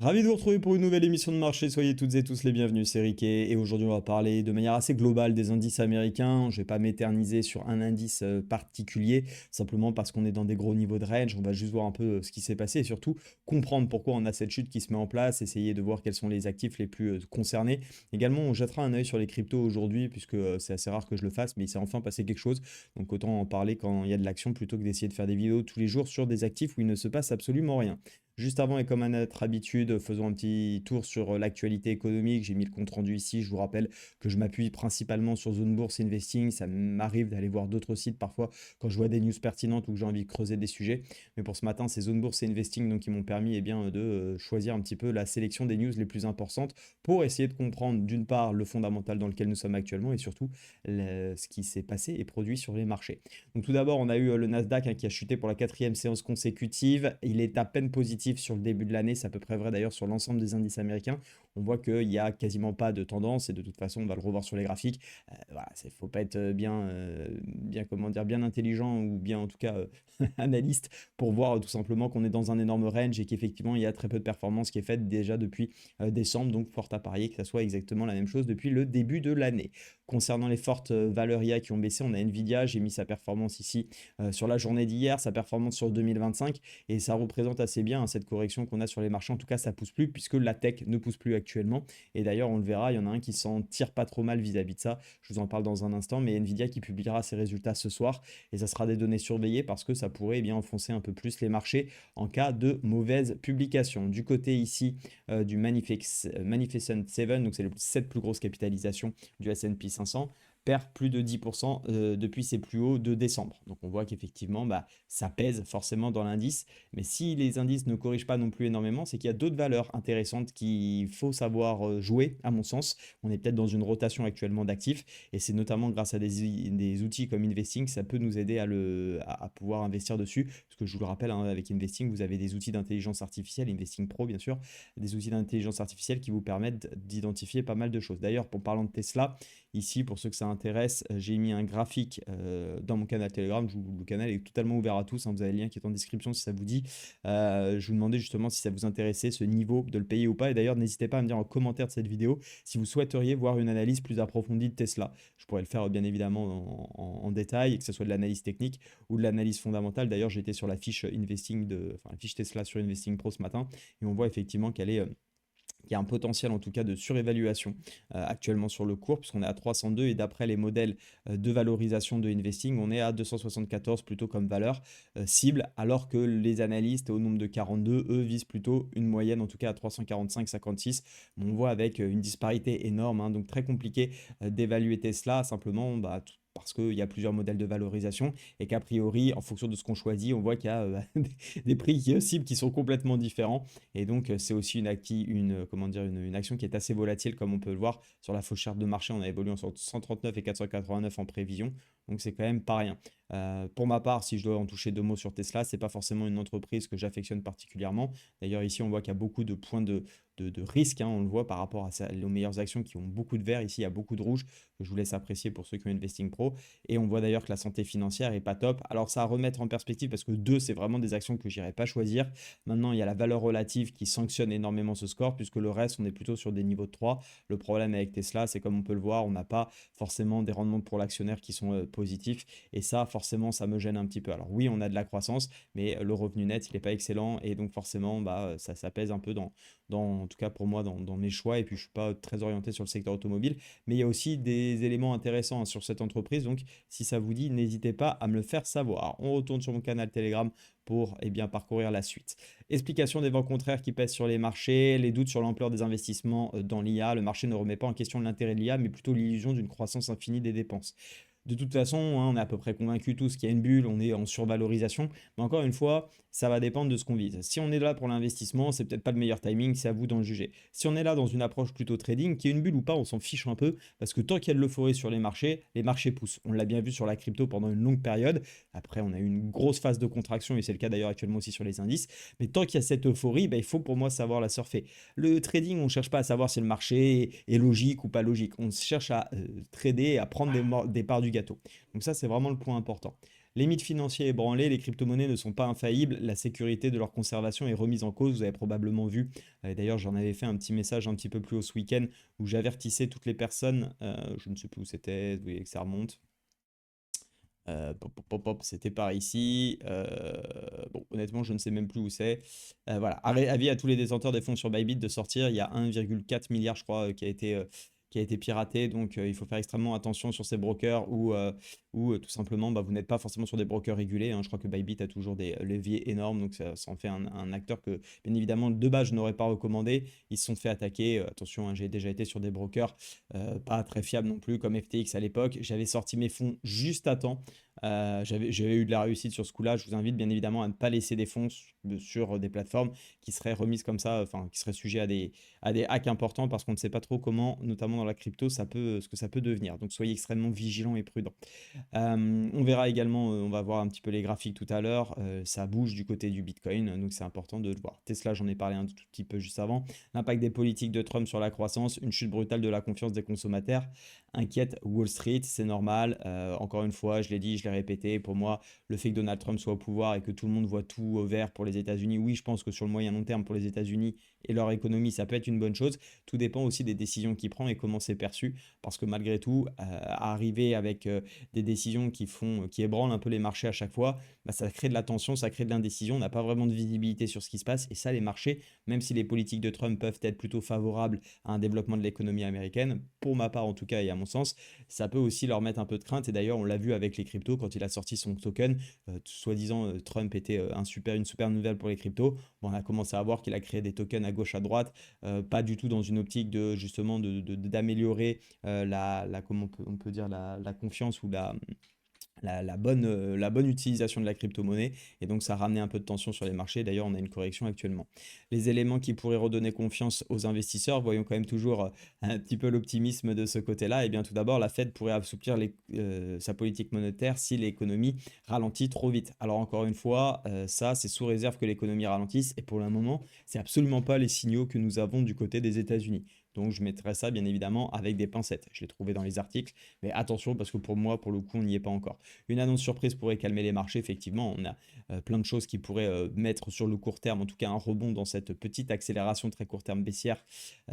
Ravi de vous retrouver pour une nouvelle émission de marché. Soyez toutes et tous les bienvenus, c'est Riquet. Et aujourd'hui, on va parler de manière assez globale des indices américains. Je ne vais pas m'éterniser sur un indice particulier, simplement parce qu'on est dans des gros niveaux de range. On va juste voir un peu ce qui s'est passé et surtout comprendre pourquoi on a cette chute qui se met en place, essayer de voir quels sont les actifs les plus concernés. Également, on jettera un œil sur les cryptos aujourd'hui, puisque c'est assez rare que je le fasse, mais il s'est enfin passé quelque chose. Donc autant en parler quand il y a de l'action plutôt que d'essayer de faire des vidéos tous les jours sur des actifs où il ne se passe absolument rien. Juste avant, et comme à notre habitude, faisons un petit tour sur l'actualité économique. J'ai mis le compte rendu ici. Je vous rappelle que je m'appuie principalement sur Zone Bourse Investing. Ça m'arrive d'aller voir d'autres sites parfois quand je vois des news pertinentes ou que j'ai envie de creuser des sujets. Mais pour ce matin, c'est Zone Bourse Investing donc, qui m'ont permis bien, de choisir un petit peu la sélection des news les plus importantes pour essayer de comprendre d'une part le fondamental dans lequel nous sommes actuellement et surtout ce qui s'est passé et produit sur les marchés. Donc tout d'abord, on a eu le Nasdaq qui a chuté pour la quatrième séance consécutive. Il est à peine positif sur le début de l'année, c'est à peu près vrai d'ailleurs sur l'ensemble des indices américains. On voit qu'il n'y a quasiment pas de tendance et de toute façon, on va le revoir sur les graphiques. Voilà, il ne faut pas être bien, comment dire, bien intelligent ou bien en tout cas analyste pour voir tout simplement qu'on est dans un énorme range et qu'effectivement, il y a très peu de performance qui est faite déjà depuis décembre. Donc, fort à parier que ça soit exactement la même chose depuis le début de l'année. Concernant les fortes valeurs IA qui ont baissé, on a Nvidia, j'ai mis sa performance ici sur la journée d'hier, sa performance sur 2025 et ça représente assez bien cette correction qu'on a sur les marchés. En tout cas, ça pousse plus puisque la tech ne pousse plus actuellement. Et d'ailleurs, on le verra, il y en a un qui s'en tire pas trop mal vis-à-vis de ça. Je vous en parle dans un instant, mais Nvidia qui publiera ses résultats ce soir et ça sera des données surveillées parce que ça pourrait bien enfoncer un peu plus les marchés en cas de mauvaise publication. Du côté ici du Magnificent 7, donc c'est le 7 plus grosse capitalisation du S&P 500, perd plus de 10% depuis ses plus hauts de décembre. Donc on voit qu'effectivement, ça pèse forcément dans l'indice. Mais si les indices ne corrigent pas non plus énormément, c'est qu'il y a d'autres valeurs intéressantes qu'il faut savoir jouer, à mon sens. On est peut-être dans une rotation actuellement d'actifs et c'est notamment grâce à des outils comme Investing, ça peut nous aider à pouvoir investir dessus. Parce que je vous le rappelle, hein, avec Investing, vous avez des outils d'intelligence artificielle, Investing Pro bien sûr, des outils d'intelligence artificielle qui vous permettent d'identifier pas mal de choses. D'ailleurs, pour parlant de Tesla, ici, pour ceux que ça intéresse, j'ai mis un graphique dans mon canal Telegram. Le canal est totalement ouvert à tous, hein. Vous avez le lien qui est en description si ça vous dit. Je vous demandais justement si ça vous intéressait, ce niveau, de le payer ou pas. Et d'ailleurs, n'hésitez pas à me dire en commentaire de cette vidéo si vous souhaiteriez voir une analyse plus approfondie de Tesla. Je pourrais le faire bien évidemment en détail, que ce soit de l'analyse technique ou de l'analyse fondamentale. D'ailleurs, j'étais sur la fiche la fiche Tesla sur Investing Pro ce matin et on voit effectivement qu'elle est il y a un potentiel en tout cas de surévaluation actuellement sur le cours, puisqu'on est à 302 et d'après les modèles de valorisation de Investing, on est à 274 plutôt comme valeur cible, alors que les analystes au nombre de 42, eux, visent plutôt une moyenne en tout cas à 345-56. On voit avec une disparité énorme, hein, donc très compliqué d'évaluer Tesla, simplement parce qu'il y a plusieurs modèles de valorisation et qu'a priori, en fonction de ce qu'on choisit, on voit qu'il y a des prix cibles qui sont complètement différents. Et donc, c'est aussi comment dire, une action qui est assez volatile, comme on peut le voir sur la fausse charte de marché. On a évolué entre 139 et 489 en prévision. Donc, c'est quand même pas rien. Pour ma part, si je dois en toucher deux mots sur Tesla, c'est pas forcément une entreprise que j'affectionne particulièrement. D'ailleurs, ici, on voit qu'il y a beaucoup de points de risque, hein, on le voit par rapport aux meilleures actions qui ont beaucoup de vert. Ici, il y a beaucoup de rouge que je vous laisse apprécier pour ceux qui ont Investing Pro. Et on voit d'ailleurs que la santé financière est pas top. Alors, ça à remettre en perspective parce que deux, c'est vraiment des actions que j'irai pas choisir. Maintenant, il y a la valeur relative qui sanctionne énormément ce score, puisque le reste, on est plutôt sur des niveaux de 3. Le problème avec Tesla, c'est comme on peut le voir, on n'a pas forcément des rendements pour l'actionnaire qui sont positifs. Et ça, forcément, ça me gêne un petit peu. Alors oui, on a de la croissance, mais le revenu net, il n'est pas excellent. Et donc forcément, ça pèse un peu en tout cas pour moi, dans mes choix. Et puis, je ne suis pas très orienté sur le secteur automobile. Mais il y a aussi des éléments intéressants, hein, sur cette entreprise. Donc, si ça vous dit, n'hésitez pas à me le faire savoir. On retourne sur mon canal Telegram pour bien parcourir la suite. Explication des vents contraires qui pèsent sur les marchés, les doutes sur l'ampleur des investissements dans l'IA. Le marché ne remet pas en question l'intérêt de l'IA, mais plutôt l'illusion d'une croissance infinie des dépenses. De toute façon, hein, on est à peu près convaincu tous qu'il y a une bulle, on est en survalorisation. Mais encore une fois, ça va dépendre de ce qu'on vise. Si on est là pour l'investissement, c'est peut-être pas le meilleur timing, c'est à vous d'en juger. Si on est là dans une approche plutôt trading, qu'il y ait une bulle ou pas, on s'en fiche un peu, parce que tant qu'il y a de l'euphorie sur les marchés poussent. On l'a bien vu sur la crypto pendant une longue période. Après, on a eu une grosse phase de contraction, et c'est le cas d'ailleurs actuellement aussi sur les indices. Mais tant qu'il y a cette euphorie, il faut pour moi savoir la surfer. Le trading, on ne cherche pas à savoir si le marché est logique ou pas logique. On cherche à trader et à prendre des parts du gâteau. Donc ça, c'est vraiment le point important. Les mythes financiers ébranlés, les crypto-monnaies ne sont pas infaillibles, la sécurité de leur conservation est remise en cause, vous avez probablement vu. D'ailleurs, j'en avais fait un petit message un petit peu plus haut ce week-end où j'avertissais toutes les personnes, je ne sais plus où c'était, vous voyez que ça remonte. Pop, pop, pop, pop, c'était par ici. Bon, honnêtement, je ne sais même plus où c'est. Voilà. Avis à tous les détenteurs des fonds sur Bybit de sortir. Il y a 1,4 milliard, je crois, qui a été piraté. Donc, il faut faire extrêmement attention sur ces brokers ou tout simplement, bah, vous n'êtes pas forcément sur des brokers régulés, hein. Je crois que Bybit a toujours des leviers énormes. Donc, ça en fait un acteur que, bien évidemment, de base, je n'aurais pas recommandé. Ils se sont fait attaquer. Attention, hein, j'ai déjà été sur des brokers pas très fiables non plus, comme FTX à l'époque. J'avais sorti mes fonds juste à temps. J'avais eu de la réussite sur ce coup-là. Je vous invite bien évidemment à ne pas laisser des fonds sur des plateformes qui seraient remises comme ça, enfin qui seraient sujets à des hacks importants parce qu'on ne sait pas trop comment, notamment dans la crypto, ce que ça peut devenir. Donc soyez extrêmement vigilants et prudents. On verra également, on va voir un petit peu les graphiques tout à l'heure. Ça bouge du côté du Bitcoin, donc c'est important de le voir. Tesla, j'en ai parlé un tout petit peu juste avant. L'impact des politiques de Trump sur la croissance, une chute brutale de la confiance des consommateurs inquiète Wall Street, c'est normal. Encore une fois, je l'ai dit, je l'ai répété, pour moi, le fait que Donald Trump soit au pouvoir et que tout le monde voit tout au vert pour les États-Unis, oui, je pense que sur le moyen long terme pour les États-Unis et leur économie, ça peut être une bonne chose. Tout dépend aussi des décisions qu'il prend et comment c'est perçu, parce que malgré tout, arriver avec des décisions qui ébranlent un peu les marchés à chaque fois, bah, ça crée de la tension, ça crée de l'indécision, on n'a pas vraiment de visibilité sur ce qui se passe, et ça, les marchés, même si les politiques de Trump peuvent être plutôt favorables à un développement de l'économie américaine, pour ma part en tout cas et à mon sens, ça peut aussi leur mettre un peu de crainte. Et d'ailleurs, on l'a vu avec les cryptos quand il a sorti son token. Soi-disant, Trump était une super nouvelle pour les cryptos. Bon, on a commencé à voir qu'il a créé des tokens à gauche, à droite, pas du tout dans une optique de justement d'améliorer comment on peut dire la confiance ou la bonne utilisation de la crypto-monnaie. Et donc, ça a ramené un peu de tension sur les marchés. D'ailleurs, on a une correction actuellement. Les éléments qui pourraient redonner confiance aux investisseurs, voyons quand même toujours un petit peu l'optimisme de ce côté-là. Et bien, tout d'abord, la Fed pourrait assouplir sa politique monétaire si l'économie ralentit trop vite. Alors, encore une fois, ça, c'est sous réserve que l'économie ralentisse. Et pour le moment, c'est absolument pas les signaux que nous avons du côté des États-Unis. Donc, je mettrai ça, bien évidemment, avec des pincettes. Je l'ai trouvé dans les articles. Mais attention, parce que pour moi, pour le coup, on n'y est pas encore. Une annonce surprise pourrait calmer les marchés, effectivement. On a plein de choses qui pourraient mettre sur le court terme, en tout cas un rebond dans cette petite accélération très court terme baissière.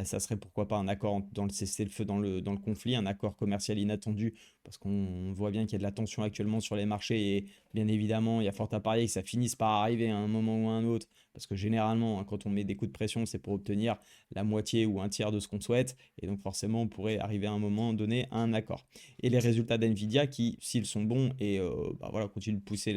Ça serait pourquoi pas un accord dans le cessez-le-feu dans le conflit, un accord commercial inattendu, parce qu'on voit bien qu'il y a de la tension actuellement sur les marchés et bien évidemment, il y a fort à parier que ça finisse par arriver à un moment ou à un autre, parce que généralement, hein, quand on met des coups de pression, c'est pour obtenir la moitié ou un tiers de ce qu'on souhaite, et donc forcément, on pourrait arriver à un moment donné à un accord. Et les résultats d'NVIDIA qui, s'ils sont bons et bah voilà, continuent de pousser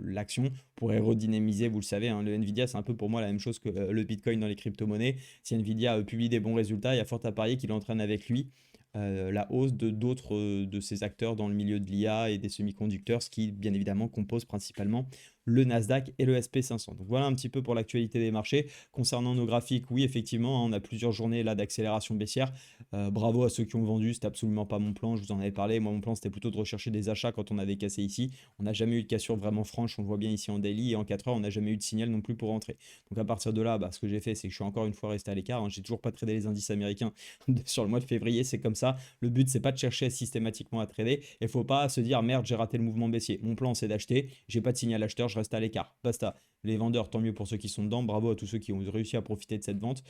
l'action, pourraient redynamiser, vous le savez, hein, le NVIDIA, c'est un peu pour moi la même chose que le Bitcoin dans les crypto-monnaies. Si NVIDIA publie des bons résultats, il y a fort à parier qu'il entraîne avec lui la hausse de d'autres de ces acteurs dans le milieu de l'IA et des semi-conducteurs, ce qui, bien évidemment, compose principalement le Nasdaq et le SP500. Donc voilà un petit peu pour l'actualité des marchés. Concernant nos graphiques, oui, effectivement, hein, on a plusieurs journées là d'accélération baissière. Bravo à ceux qui ont vendu, c'était absolument pas mon plan, je vous en avais parlé. Moi, mon plan, c'était plutôt de rechercher des achats quand on avait cassé ici. On n'a jamais eu de cassure vraiment franche, on le voit bien ici en daily, et en 4 heures, on n'a jamais eu de signal non plus pour rentrer. Donc à partir de là, bah, ce que j'ai fait, c'est que je suis encore une fois resté à l'écart, hein. J'ai toujours pas tradé les indices américains sur le mois de février, c'est comme ça. Le but, c'est pas de chercher systématiquement à trader. Il faut pas se dire merde, j'ai raté le mouvement baissier. Mon plan, c'est d'acheter. J'ai pas de signal acheteur, je reste à l'écart. Basta. Les vendeurs, tant mieux pour ceux qui sont dedans. Bravo à tous ceux qui ont réussi à profiter de cette vente.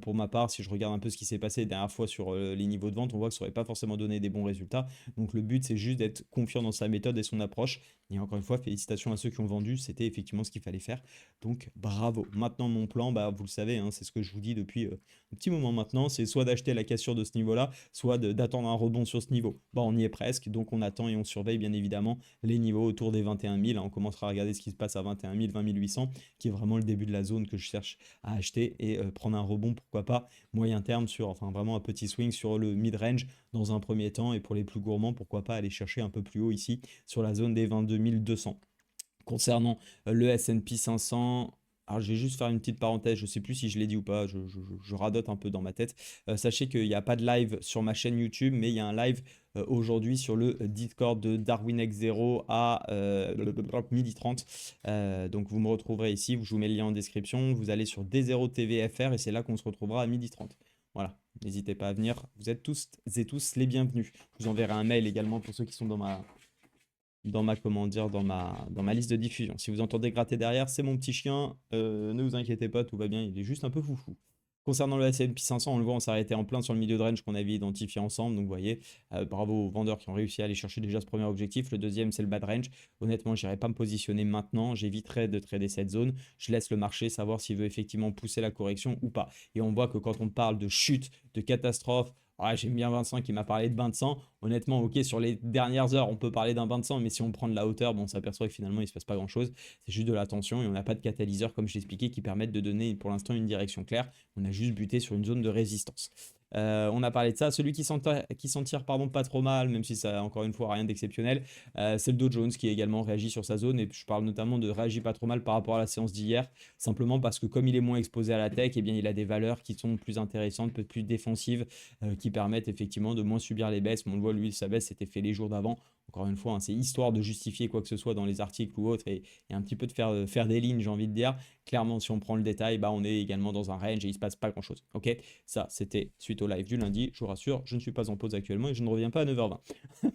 Pour ma part, si je regarde un peu ce qui s'est passé la dernière fois sur les niveaux de vente, on voit que ça n'aurait pas forcément donné des bons résultats. Donc le but, c'est juste d'être confiant dans sa méthode et son approche. Et encore une fois, félicitations à ceux qui ont vendu. C'était effectivement ce qu'il fallait faire. Donc bravo. Maintenant, mon plan, bah, vous le savez, hein, c'est ce que je vous dis depuis un petit moment maintenant. C'est soit d'acheter la cassure de ce niveau-là, soit d'attendre un rebond sur ce niveau. Bah, on y est presque. Donc on attend et on surveille bien évidemment les niveaux autour des 21 000. On commencera à regarder ce qui se passe à 21 000, 20 800, qui est vraiment le début de la zone que je cherche à acheter et prendre un rebond, pourquoi pas, moyen terme sur, enfin vraiment un petit swing sur le mid-range dans un premier temps, et pour les plus gourmands, pourquoi pas aller chercher un peu plus haut ici sur la zone des 22 200. Concernant le S&P 500, alors je vais juste faire une petite parenthèse, je ne sais plus si je l'ai dit ou pas, je radote un peu dans ma tête. Sachez qu'il n'y a pas de live sur ma chaîne YouTube, mais il y a un live aujourd'hui sur le Discord de Darwin X0 à 12h30. Donc vous me retrouverez ici, je vous mets le lien en description, vous allez sur D0 TV FR et c'est là qu'on se retrouvera à 12h30. Voilà, n'hésitez pas à venir, vous êtes tous et tous les bienvenus. Je vous enverrai un mail également pour ceux qui sont dans ma comment dire, dans ma liste de diffusion. Si vous entendez gratter derrière, c'est mon petit chien. Ne vous inquiétez pas, tout va bien. Il est juste un peu foufou. Concernant le S&P 500, on le voit, on s'est arrêté en plein sur le milieu de range qu'on avait identifié ensemble. Donc, vous voyez, bravo aux vendeurs qui ont réussi à aller chercher déjà ce premier objectif. Le deuxième, c'est le bas de range. Honnêtement, je n'irai pas me positionner maintenant. J'éviterai de trader cette zone. Je laisse le marché savoir s'il veut effectivement pousser la correction ou pas. Et on voit que quand on parle de chute, de catastrophe, ah, j'aime bien Vincent qui m'a parlé de bain de sang. Honnêtement, ok, sur les dernières heures, on peut parler d'un bain de sang, mais si on prend de la hauteur, bon, on s'aperçoit que finalement, il ne se passe pas grand-chose. C'est juste de la tension et on n'a pas de catalyseur, comme je l'expliquais, qui permettent de donner pour l'instant une direction claire. On a juste buté sur une zone de résistance. On a parlé de ça. Celui qui s'en tire pardon, pas trop mal, même si ça a encore une fois rien d'exceptionnel, c'est le Dow Jones qui a également réagi sur sa zone. Et je parle notamment de réagit pas trop mal par rapport à la séance d'hier, simplement parce que comme il est moins exposé à la tech, eh bien, il a des valeurs qui sont plus intéressantes, peut-être plus défensives, qui permettent effectivement de moins subir les baisses. Mais on le voit, lui, sa baisse s'était fait les jours d'avant. Encore une fois, hein, c'est histoire de justifier quoi que ce soit dans les articles ou autres et un petit peu de faire des lignes, j'ai envie de dire. Clairement, si on prend le détail, bah, on est également dans un range et il ne se passe pas grand-chose. Ok, ça, c'était suite au live du lundi. Je vous rassure, je ne suis pas en pause actuellement et je ne reviens pas à 9h20.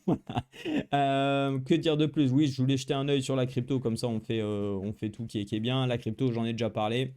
Voilà. Que dire de plus? Oui, je voulais jeter un œil sur la crypto, comme ça on fait tout qui est bien. La crypto, j'en ai déjà parlé.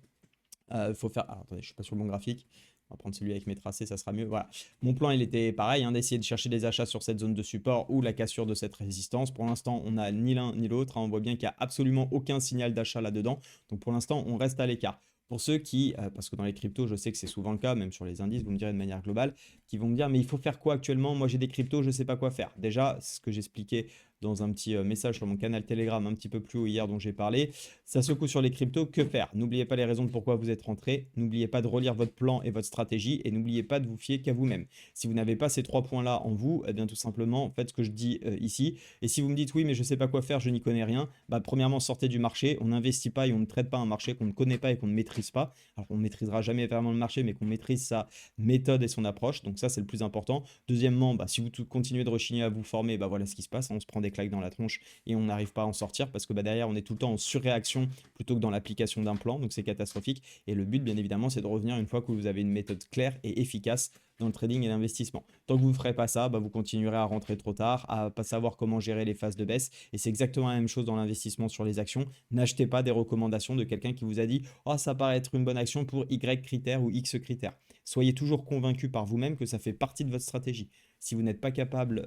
Faut faire. Alors, attendez, je suis pas sur le bon graphique. On va prendre celui avec mes tracés, ça sera mieux. Voilà. Mon plan, il était pareil, hein, d'essayer de chercher des achats sur cette zone de support ou la cassure de cette résistance. Pour l'instant, on n'a ni l'un ni l'autre. Hein. On voit bien qu'il n'y a absolument aucun signal d'achat là-dedans. Donc pour l'instant, on reste à l'écart. Pour ceux qui, parce que dans les cryptos, je sais que c'est souvent le cas, même sur les indices, vous me direz de manière globale, qui vont me dire, mais il faut faire quoi actuellement? Moi, j'ai des cryptos, je ne sais pas quoi faire. Déjà, c'est ce que j'expliquais dans un petit message sur mon canal Telegram un petit peu plus haut hier dont j'ai parlé. Ça secoue sur les cryptos, que faire? N'oubliez pas les raisons de pourquoi vous êtes rentré, n'oubliez pas de relire votre plan et votre stratégie et n'oubliez pas de vous fier qu'à vous-même. Si vous n'avez pas ces 3 points-là en vous, eh bien tout simplement faites ce que je dis ici. Et si vous me dites oui mais je ne sais pas quoi faire, je n'y connais rien, bah, premièrement sortez du marché, on n'investit pas et on ne traite pas un marché qu'on ne connaît pas et qu'on ne maîtrise pas. Alors on ne maîtrisera jamais vraiment le marché mais qu'on maîtrise sa méthode et son approche, donc ça c'est le plus important. Deuxièmement, bah, si vous continuez de rechigner à vous former, bah, voilà ce qui se passe, on se prend des claques dans la tronche et on n'arrive pas à en sortir parce que bah, derrière on est tout le temps en surréaction plutôt que dans l'application d'un plan, donc c'est catastrophique. Et le but bien évidemment c'est de revenir une fois que vous avez une méthode claire et efficace dans le trading et l'investissement. Tant que vous ne ferez pas ça, bah, vous continuerez à rentrer trop tard, à pas savoir comment gérer les phases de baisse. Et c'est exactement la même chose dans l'investissement sur les actions. N'achetez pas des recommandations de quelqu'un qui vous a dit « Oh, ça paraît être une bonne action pour Y critère ou X critère ». Soyez toujours convaincu par vous-même que ça fait partie de votre stratégie. Si vous n'êtes pas capable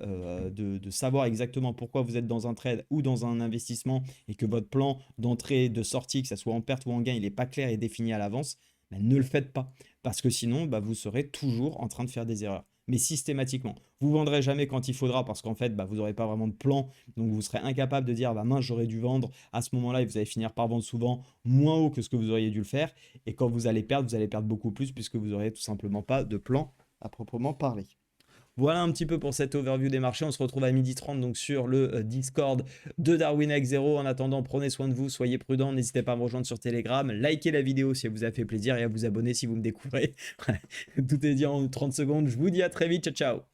de savoir exactement pourquoi vous êtes dans un trade ou dans un investissement et que votre plan d'entrée, de sortie, que ce soit en perte ou en gain, il n'est pas clair et défini à l'avance, bah, ne le faites pas. Parce que sinon, bah, vous serez toujours en train de faire des erreurs. Mais systématiquement. Vous ne vendrez jamais quand il faudra parce qu'en fait, bah, vous n'aurez pas vraiment de plan. Donc vous serez incapable de dire, bah, mince, j'aurais dû vendre à ce moment-là et vous allez finir par vendre souvent moins haut que ce que vous auriez dû le faire. Et quand vous allez perdre beaucoup plus puisque vous n'aurez tout simplement pas de plan à proprement parler. Voilà un petit peu pour cette overview des marchés. On se retrouve à 12h30 donc sur le Discord de Darwin avec Zero. En attendant, prenez soin de vous, soyez prudents. N'hésitez pas à me rejoindre sur Telegram. Likez la vidéo si elle vous a fait plaisir et à vous abonner si vous me découvrez. Tout est dit en 30 secondes. Je vous dis à très vite. Ciao, ciao.